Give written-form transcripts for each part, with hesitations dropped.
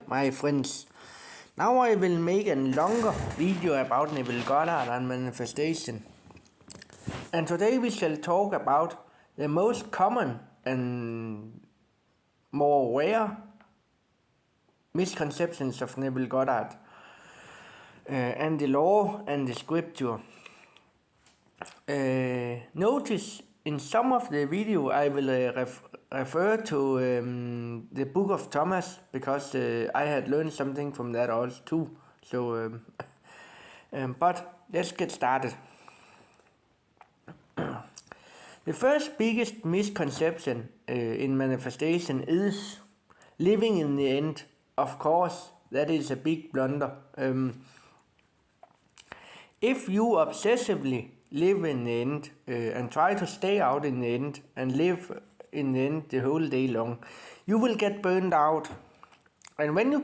my friends. Now I will make a longer video about Neville Goddard and manifestation. And today we shall talk about the most common and more rare misconceptions of Neville Goddard and the law and the scripture. Notice in some of the video I will refer to the book of Thomas, because I had learned something from that also too. So, but let's get started. The first biggest misconception in manifestation is living in the end. Of course, that is a big blunder. If you obsessively live in the end and try to stay out in the end and live in the end the whole day long, you will get burned out. And when you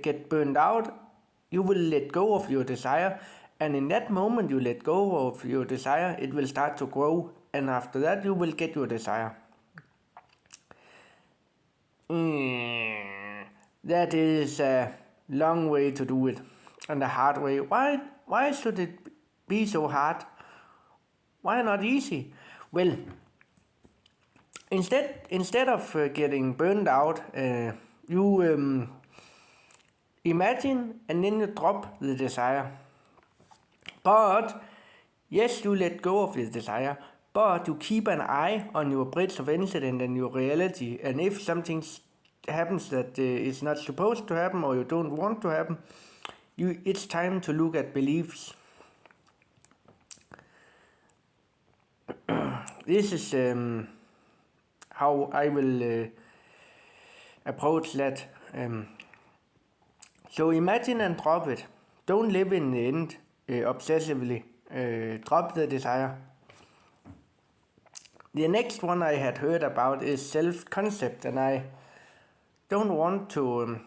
get burned out, you will let go of your desire. And in that moment you let go of your desire, it will start to grow. And after that you will get your desire. That is a long way to do it, and a hard way. Why should it be so hard? Why not easy? Well, instead of getting burned out, you imagine and then you drop the desire. But yes, you let go of the desire, but you keep an eye on your bridge of incident and your reality. And if something happens that is not supposed to happen or you don't want to happen, it's time to look at beliefs. This is how I will approach that. So imagine and drop it. Don't live in the end obsessively. Drop the desire. The next one I had heard about is self-concept, and I don't want to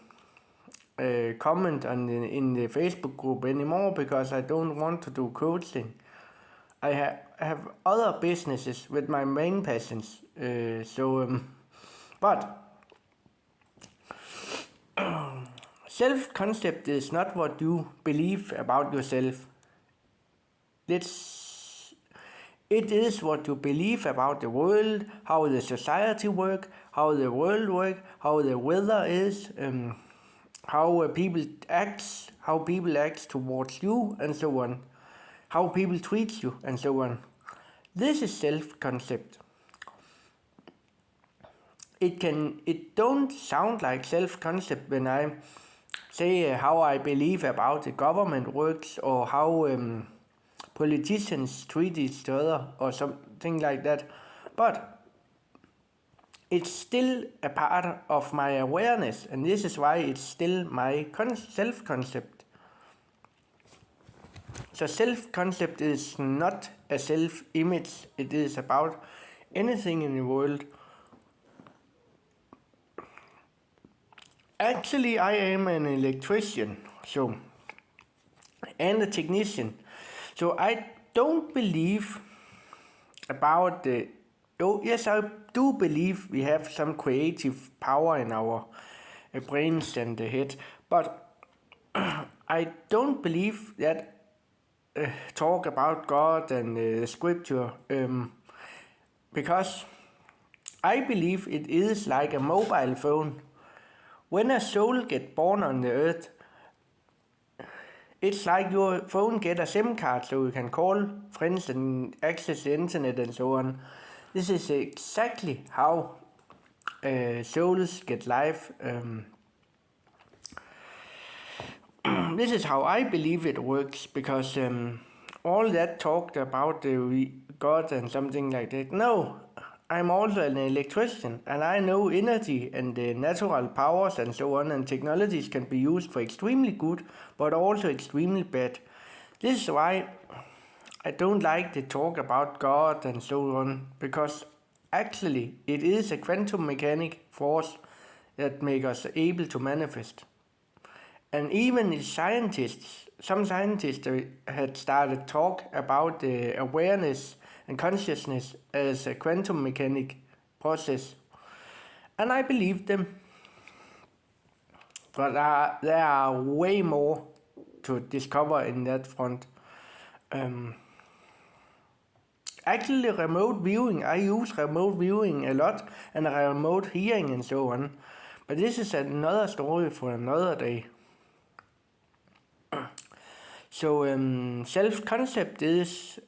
comment on in the Facebook group anymore, because I don't want to do coaching. I have other businesses with my main passions. But self-concept is not what you believe about yourself. It is what you believe about the world, how the society works, how the world works, how the weather is, how people act towards you, and so on. How people treat you, and so on. This is self-concept. It don't sound like self-concept when I say how I believe about the government works, or how politicians treat each other, or something like that. But it's still a part of my awareness, and this is why it's still my self-concept. So self-concept is not a self-image. It is about anything in the world. Actually, I am an electrician, and a technician. So I don't believe about the... Oh, yes, I do believe we have some creative power in our brains and the head. But I don't believe that talk about God and scripture, because I believe it is like a mobile phone. When a soul gets born on the earth, it's like your phone get a SIM card so you can call friends and access the internet and so on. This is exactly how souls get life. This is how I believe it works, because all that talked about God and something like that. No, I'm also an electrician, and I know energy and the natural powers and so on, and technologies can be used for extremely good, but also extremely bad. This is why I don't like the talk about God and so on, because actually it is a quantum mechanic force that makes us able to manifest. And even some scientists had started talk about the awareness and consciousness as a quantum mechanic process. And I believe them. But there are way more to discover in that front. Actually, remote viewing, I use remote viewing a lot, and remote hearing and so on. But this is another story for another day. So self-concept is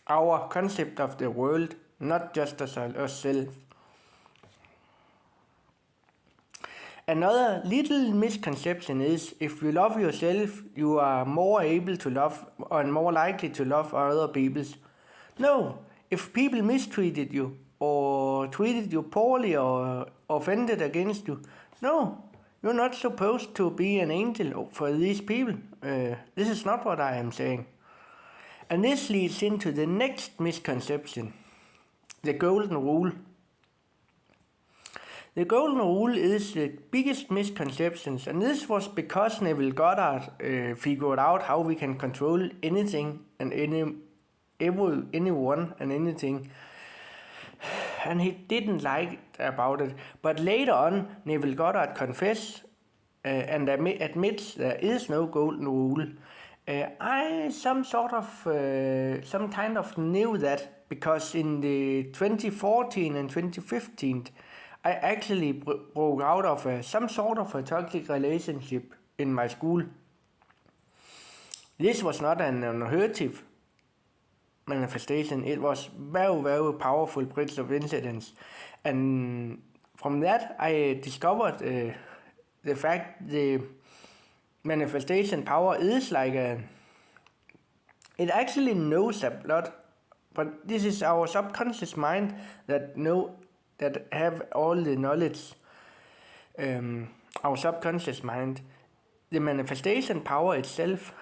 our concept of the world, not just as ourselves. Another little misconception is if you love yourself, you are more able to love and more likely to love other people. No, if people mistreated you or treated you poorly or offended against you, no, you're not supposed to be an angel for these people. This is not what I am saying. And this leads into the next misconception, the golden rule. The golden rule is the biggest misconception, and this was because Neville Goddard figured out how we can control anything and anyone and anything, and he didn't like it about it. But later on, Neville Goddard confessed and admits there is no golden rule. I some kind of knew that because in the 2014 and 2015, I actually broke out of some sort of a toxic relationship in my school. This was not an unheard manifestation. It was very, very powerful bridge of incidents. And from that, I discovered the fact the manifestation power is like it actually knows a lot, but this is our subconscious mind that have all the knowledge. Our subconscious mind, the manifestation power itself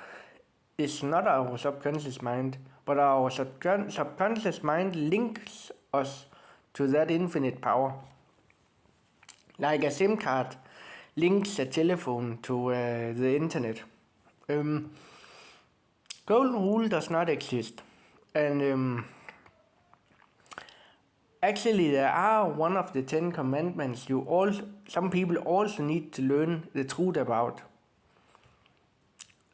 is not our subconscious mind, but our subconscious mind links us to that infinite power, like a SIM card links a telephone to the internet. Golden rule does not exist, and actually there are one of the 10 commandments some people also need to learn the truth about.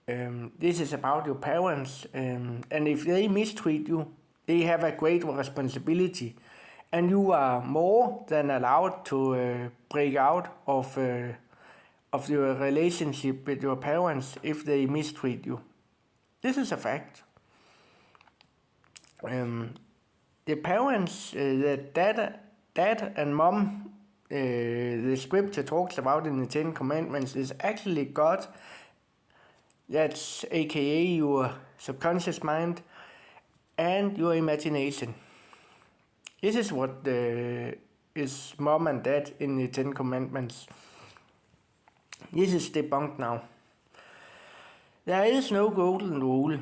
This is about your parents, and if they mistreat you, they have a great responsibility, and you are more than allowed to break out of your relationship with your parents if they mistreat you. This is a fact. The parents, the dad and mom, the scripture talks about in the 10 Commandments is actually God. That's aka your subconscious mind and your imagination. This is what is mom and dad in the 10 Commandments. This is debunked now. There is no golden rule.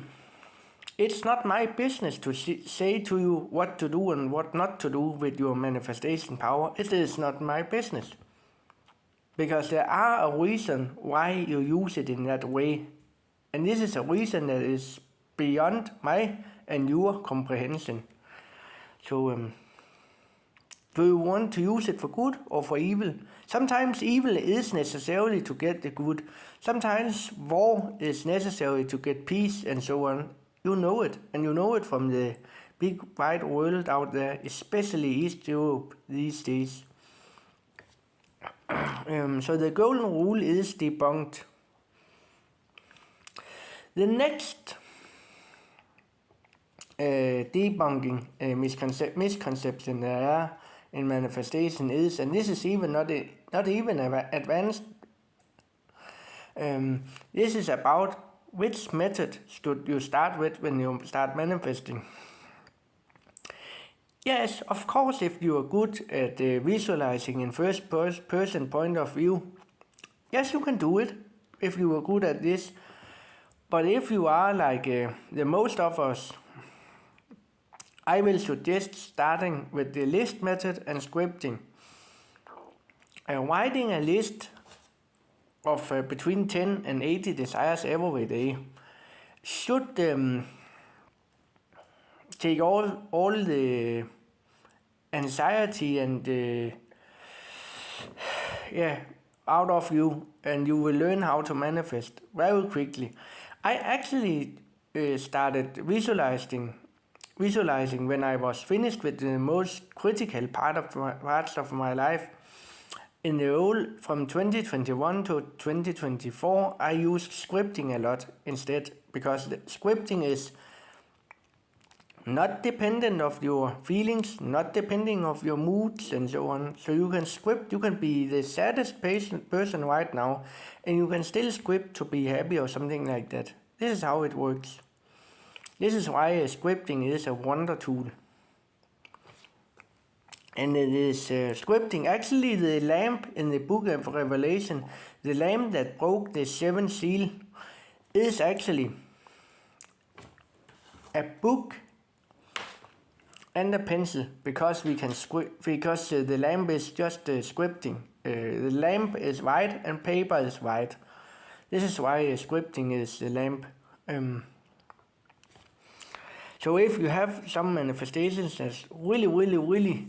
It's not my business to say to you what to do and what not to do with your manifestation power. It is not my business. Because there are a reason why you use it in that way. And this is a reason that is beyond my and your comprehension. So, do you want to use it for good or for evil? Sometimes evil is necessary to get the good. Sometimes war is necessary to get peace and so on. You know it, and you know it from the big wide world out there, especially East Europe these days. So the golden rule is debunked. The next debunking misconception there are in manifestation is, and this is even not even advanced. This is about which method should you start with when you start manifesting. Yes, of course, if you are good at visualizing in first person point of view, yes, you can do it if you are good at this. But if you are like the most of us, I will suggest starting with the list method and scripting. Writing a list of between 10 and 80 desires every day should take all the anxiety and out of you, and you will learn how to manifest very quickly. I actually started visualizing when I was finished with the most critical parts of my life. In the old, from 2021 to 2024, I used scripting a lot instead, because the scripting is not dependent of your feelings, not depending of your moods and so on. So you can script, you can be the saddest person right now, and you can still script to be happy or something like that. This is how it works. This is why scripting is a wonder tool. And it is scripting. Actually, the lamp in the book of Revelation, the lamp that broke the seventh seal, is actually a book and a pencil, because we can because the lamp is just scripting. The lamp is white and paper is white. This is why scripting is the lamp. So if you have some manifestations that's really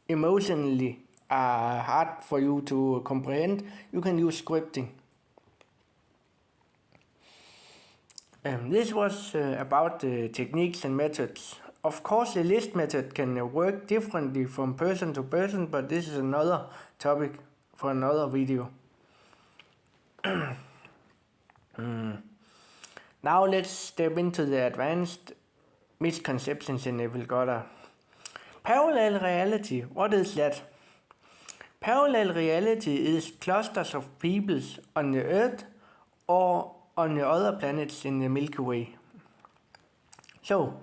emotionally hard for you to comprehend, you can use scripting. This was about the techniques and methods. Of course, the list method can work differently from person to person, but this is another topic for another video. Now let's step into the advanced misconceptions in Neville Goddard. Parallel reality, what is that? Parallel reality is clusters of peoples on the Earth or on the other planets in the Milky Way. So,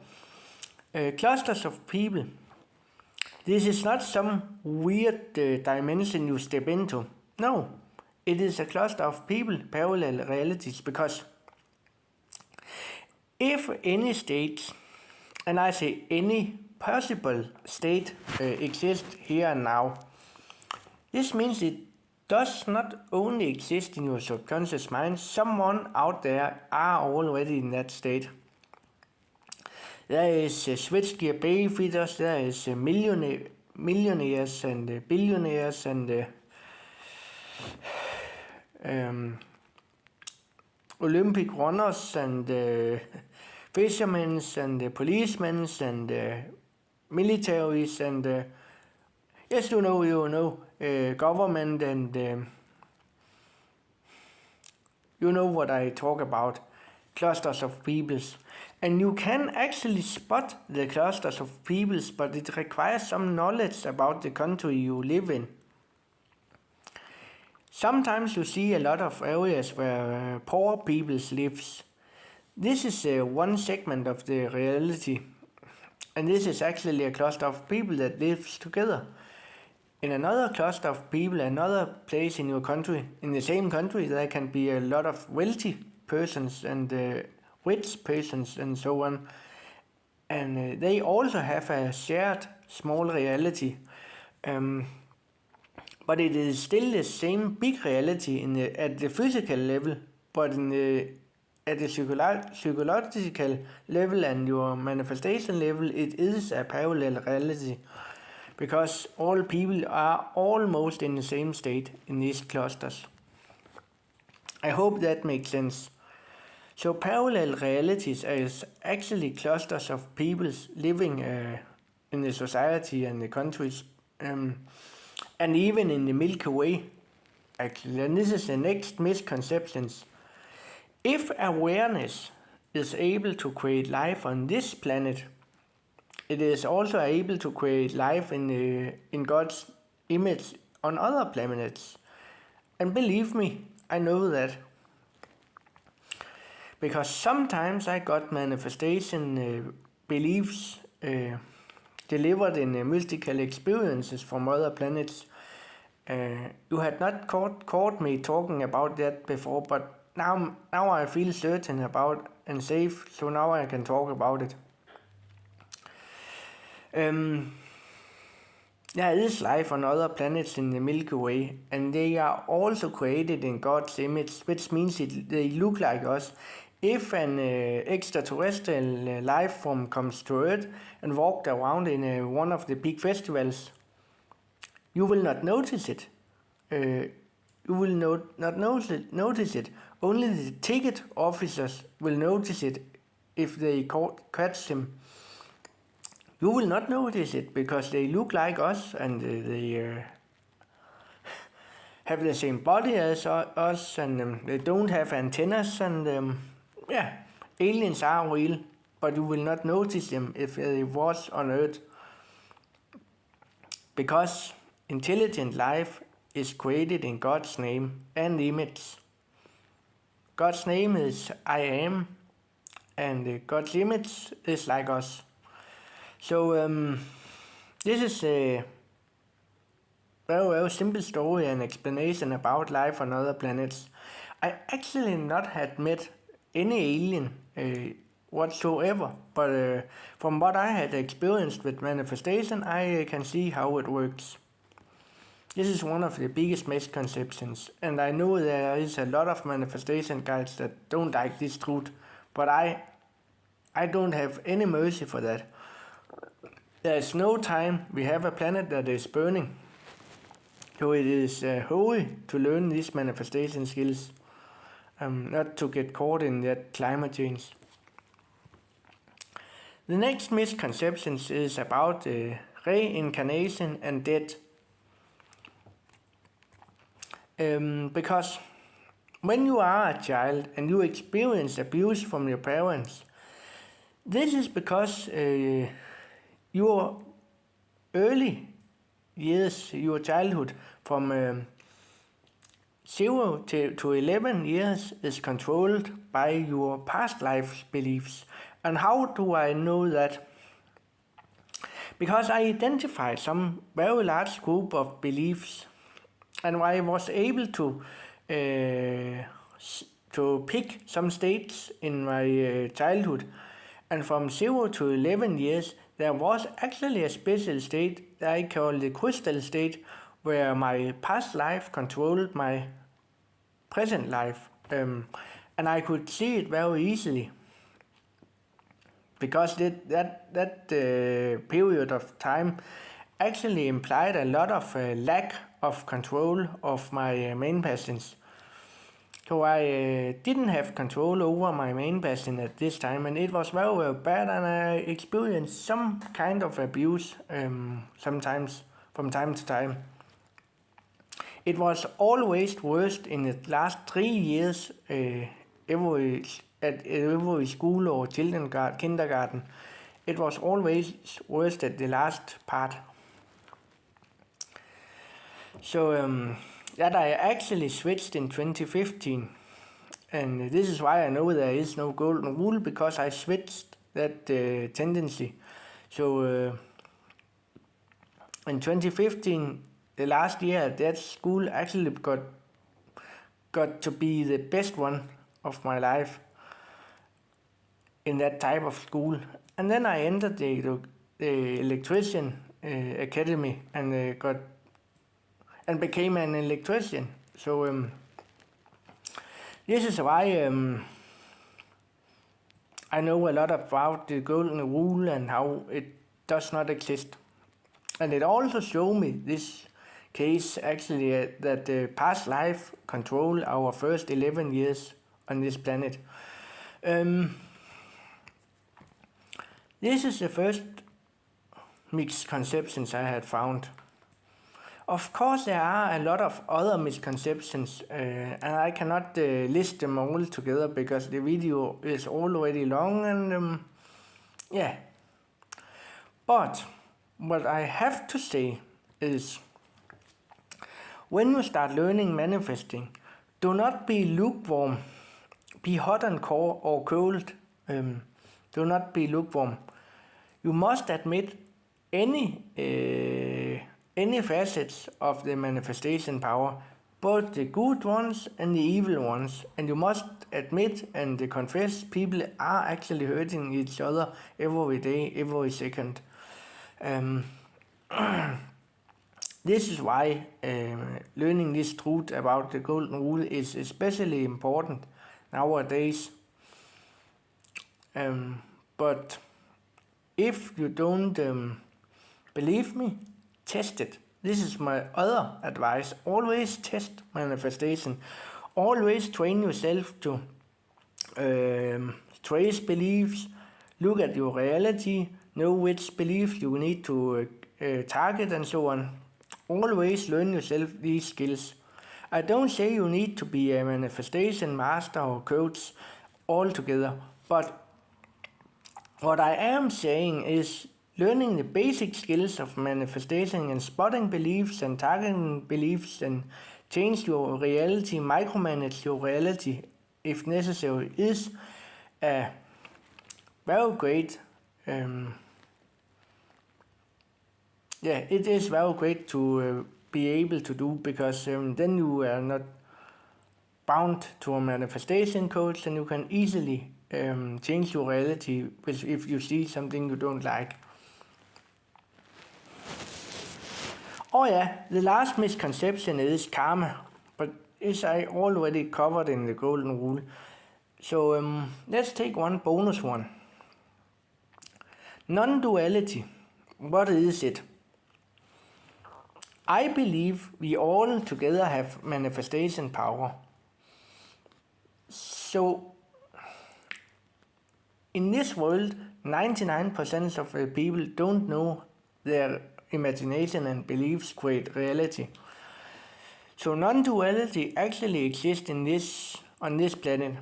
clusters of people. This is not some weird dimension you step into. No, it is a cluster of people, parallel realities, because if any state, and I say any possible state exists here and now, this means it does not only exist in your subconscious mind, someone out there are already in that state. There is switchgear babyfitters, there is millionaires and billionaires and Olympic runners and fishermen and policemen and militaries and yes, you know, government and you know what I talk about, clusters of peoples. And you can actually spot the clusters of peoples, but it requires some knowledge about the country you live in. Sometimes you see a lot of areas where poor peoples lives. This is one segment of the reality, and this is actually a cluster of people that lives together. In another cluster of people, another place in your country, in the same country, there can be a lot of wealthy persons and rich persons and so on. And they also have a shared small reality. But it is still the same big reality at the physical level, but at the psychological level and your manifestation level, it is a parallel reality. Because all people are almost in the same state in these clusters. I hope that makes sense. So parallel realities is actually clusters of people living in the society and the countries, and even in the Milky Way, actually. And this is the next misconceptions. If awareness is able to create life on this planet, it is also able to create life in God's image on other planets. And believe me, I know that. Because sometimes I got manifestation beliefs delivered in mystical experiences from other planets. You had not caught me talking about that before, but now I feel certain about and safe, so now I can talk about it. There is life on other planets in the Milky Way, and they are also created in God's image, which means they look like us. If an extraterrestrial life form comes to Earth and walked around in one of the big festivals, you will not notice it. you will not notice it. Only the ticket officers will notice it if they catch him. You will not notice it because they look like us and they have the same body as us, and they don't have antennas, and yeah, aliens are real, but you will not notice them if they was on Earth, because intelligent life is created in God's name and image. God's name is I am, and God's image is like us. So this is a very simple story and explanation about life on other planets. I actually not had met any alien whatsoever, but from what I had experienced with manifestation, I can see how it works. This is one of the biggest misconceptions, and I know there is a lot of manifestation guides that don't like this truth, but I don't have any mercy for that. There is no time we have a planet that is burning. So it is holy to learn these manifestation skills, not to get caught in that climate change. The next misconception is about reincarnation and death. Because when you are a child and you experience abuse from your parents, this is because your early years, your childhood, from 0 to 11 years is controlled by your past life beliefs. And how do I know that? Because I identified some very large group of beliefs, and I was able to pick some states in my childhood. And from 0 to 11 years, there was actually a special state that I call the crystal state, where my past life controlled my present life. And I could see it very easily, because that period of time actually implied a lot of lack of control of my main passions. So I didn't have control over my main passion at this time, and it was very, very bad, and I experienced some kind of abuse sometimes from time to time. It was always worst in the last 3 years at every school or kindergarten. It was always worst at the last part. So that I actually switched in 2015, and this is why I know there is no golden rule, because I switched that tendency. So in 2015, the last year at that school actually got to be the best one of my life in that type of school. And then I entered the electrician academy and became an electrician. So this is why I know a lot about the golden rule and how it does not exist. And it also showed me this case actually that the past life control our first 11 years on this planet. This is the first misconceptions I had found. Of course, there are a lot of other misconceptions, and I cannot list them all together because the video is already long, and yeah. But what I have to say is, when you start learning manifesting, do not be lukewarm. Be hot and cold. Do not be lukewarm. You must admit any facets of the manifestation power, both the good ones and the evil ones, and you must admit and confess people are actually hurting each other every day, every second. This is why learning this truth about the golden rule is especially important nowadays. But if you don't believe me, test it. This is my other advice. Always test manifestation. Always train yourself to trace beliefs, look at your reality, know which belief you need to target, and so on. Always learn yourself these skills. I don't say you need to be a manifestation master or coach altogether, but what I am saying is learning the basic skills of manifestation and spotting beliefs and targeting beliefs and change your reality, micromanage your reality if necessary is a very great it is very great to be able to do, because then you are not bound to a manifestation coach and you can easily change your reality if you see something you don't like. Oh yeah, the last misconception is karma, but this I already covered in the golden rule. So let's take one bonus one. Non-duality. What is it? I believe we all together have manifestation power. So in this world, 99% of the people don't know their imagination and beliefs create reality. So non-duality actually exists on this planet.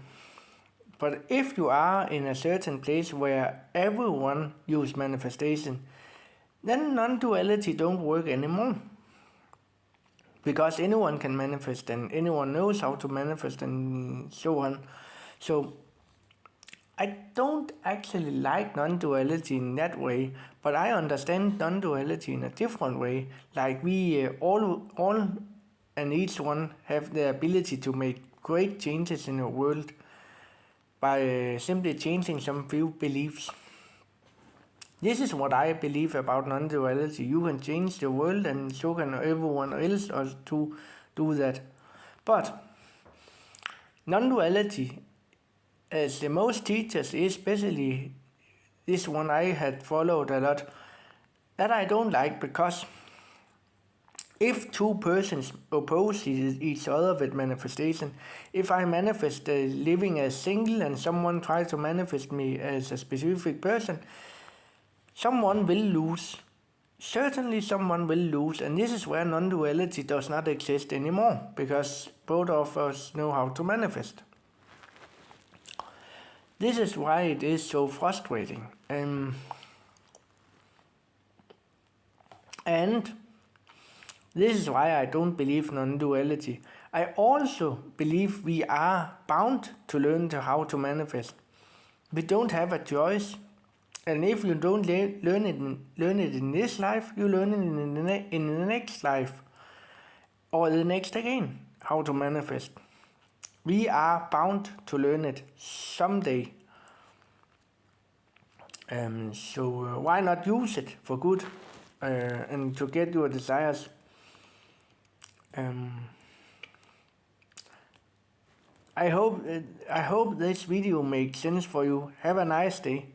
But if you are in a certain place where everyone uses manifestation, then non-duality don't work anymore. Because anyone can manifest and anyone knows how to manifest and so on. So I don't actually like non-duality in that way, but I understand non-duality in a different way. Like we all and each one have the ability to make great changes in the world by simply changing some few beliefs. This is what I believe about non-duality. You can change the world and so can everyone else to do that. But non-duality, as the most teachers, especially this one I had followed a lot, that I don't like, because if two persons oppose each other with manifestation, if I manifest living as single and someone tries to manifest me as a specific person, someone will lose. Certainly someone will lose, and this is where non-duality does not exist anymore, because both of us know how to manifest. This is why it is so frustrating. And this is why I don't believe non-duality. I also believe we are bound to learn how to manifest. We don't have a choice. And if you don't learn it in this life, you learn it in the next life. Or the next again, how to manifest. We are bound to learn it someday. So why not use it for good and to get your desires? I hope this video makes sense for you. Have a nice day.